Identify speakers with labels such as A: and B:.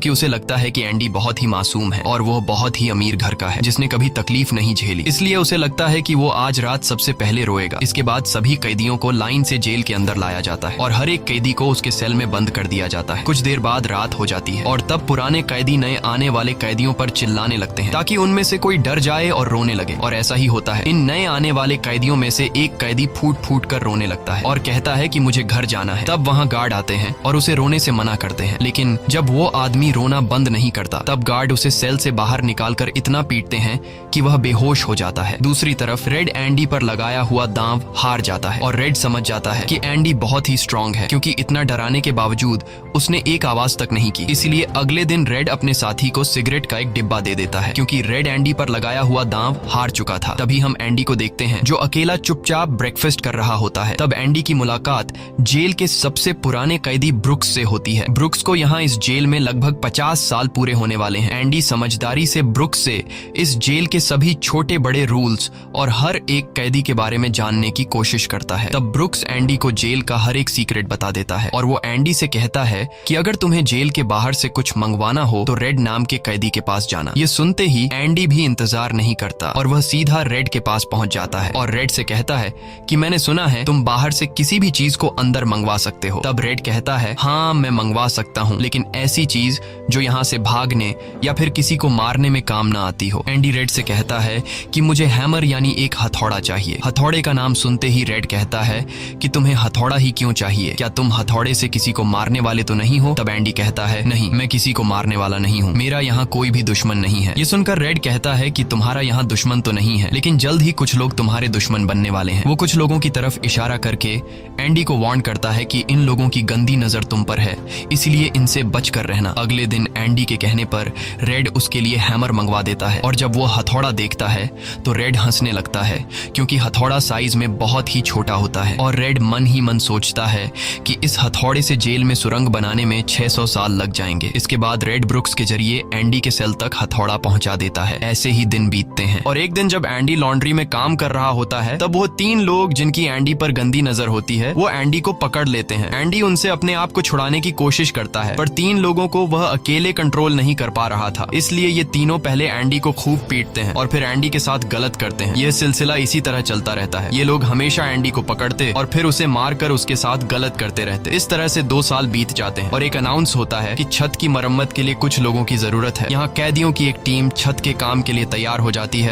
A: कि उसे लगता है कि एंडी बहुत ही मासूम है और वो बहुत ही अमीर घर का है जिसने कभी तकलीफ नहीं झेली। इसलिए उसे लगता है कि वो आज रात सबसे पहले रोएगा। इसके बाद सभी कैदियों को लाइन से जेल के अंदर लाया जाता है और हर एक कैदी को उसके सेल में बंद कर दिया जाता है। कुछ देर बाद रात हो जाती है और तब पुराने कैदी नए आने वाले कैदियों पर चिल्लाने लगते हैं ताकि उनमें से कोई डर जाए और रोने लगे। और ऐसा ही होता है। इन नए आने वाले कैदियों में से एक कैदी फूट फूट कर रोने लगता है और कहता है कि मुझे घर जाना है। तब वहाँ गार्ड आते हैं और उसे रोने से मना करते हैं, लेकिन जब वो आदमी रोना बंद नहीं करता तब गार्ड उसे सेल से बाहर निकालकर इतना पीटते हैं कि वह बेहोश हो जाता है। दूसरी तरफ रेड एंडी पर लगाया हुआ दांव हार जाता है और रेड समझ जाता है कि एंडी बहुत ही स्ट्रांग है, क्योंकि इतना डराने के बावजूद उसने एक आवाज तक नहीं की। इसलिए अगले दिन रेड अपने साथी को सिगरेट का एक डिब्बा दे देता है, क्योंकि रेड एंडी पर लगाया हुआ दांव हार चुका था। तभी हम एंडी को देखते हैं जो अकेला चुपचाप ब्रेकफास्ट कर रहा होता है। तब एंडी की मुलाकात जेल के सबसे पुराने कैदी ब्रुक्स से होती है। ब्रुक्स को यहाँ इस जेल में लगभग 50 साल पूरे होने वाले हैं। एंडी समझदारी से ब्रुक्स से इस जेल के सभी छोटे बड़े रूल्स और हर एक कैदी के बारे में जानने की कोशिश करता है। तब ब्रुक्स एंडी को जेल का हर एक सीक्रेट बता देता है और वो एंडी से कहता है कि अगर तुम्हें जेल के बाहर से कुछ मंगवाना हो तो रेड नाम के कैदी के पास जाना। ये सुनते ही एंडी भी इंतजार नहीं करता और वह सीधा रेड के पास पहुंच जाता है और रेड से कहता है कि मैंने सुना है तुम बाहर से किसी भी चीज को अंदर मंगवा सकते हो। तब रेड कहता है हाँ मैं मंगवा सकता हूँ, लेकिन ऐसी चीज जो यहाँ से भागने या फिर किसी को मारने में काम ना आती हो। एंडी रेड से कहता है कि मुझे हैमर यानी एक हथौड़ा चाहिए। हथौड़े का नाम सुनते ही रेड कहता है कि तुम्हें हथौड़ा ही क्यों चाहिए, क्या तुम हथौड़े से किसी को मारने वाले तो नहीं हो? तब एंडी कहता है नहीं, मैं किसी को मारने वाला नहीं हूँ, मेरा यहाँ कोई भी दुश्मन नहीं है। ये सुनकर रेड कहता है कि तुम्हारा यहाँ दुश्मन तो नहीं है, लेकिन जल्द ही कुछ लोग तुम्हारे दुश्मन बनने वाले हैं। वो कुछ लोगों की तरफ इशारा करके एंडी को वार्न करता है कि इन लोगों की गंदी नजर तुम पर है, इसलिए इनसे बच कर रहना। अगले दिन एंडी के कहने पर रेड उसके लिए हैमर मंगवा देता है और जब वो हथौड़ा देखता है तो रेड हंसने लगता है, क्योंकि हथौड़ा साइज में बहुत ही छोटा होता है। और रेड मन ही मन सोचता है कि इस हथौड़े से जेल में सुरंग बनाने में 600 साल लग जाएंगे। इसके बाद रेड ब्रुक्स के जरिए एंडी के सेल तक हथौड़ा पहुंचा देता है। ऐसे ही दिन बीतते हैं और एक दिन जब एंडी लॉन्ड्री में काम कर रहा होता है तब वो 3 लोग जिनकी एंडी पर गंदी नजर होती है वो एंडी को पकड़ लेते हैं। एंडी उनसे अपने आप को छुड़ाने की कोशिश करता है, पर 3 लोगों को वह अकेले कंट्रोल नहीं कर पा रहा था। इसलिए ये तीनों पहले एंडी को खूब पीटते हैं और फिर एंडी के साथ गलत करते हैं। यह सिलसिला इसी तरह चलता रहता है। ये लोग हमेशा एंडी को पकड़ते और फिर उसे मारकर उसके साथ गलत करते रहते। इस तरह से 2 साल बीत जाते हैं और एक अनाउंस होता है कि छत की मरम्मत के लिए कुछ लोगों की जरूरत है। यहाँ कैदियों की एक टीम छत के काम के लिए तैयार हो जाती है।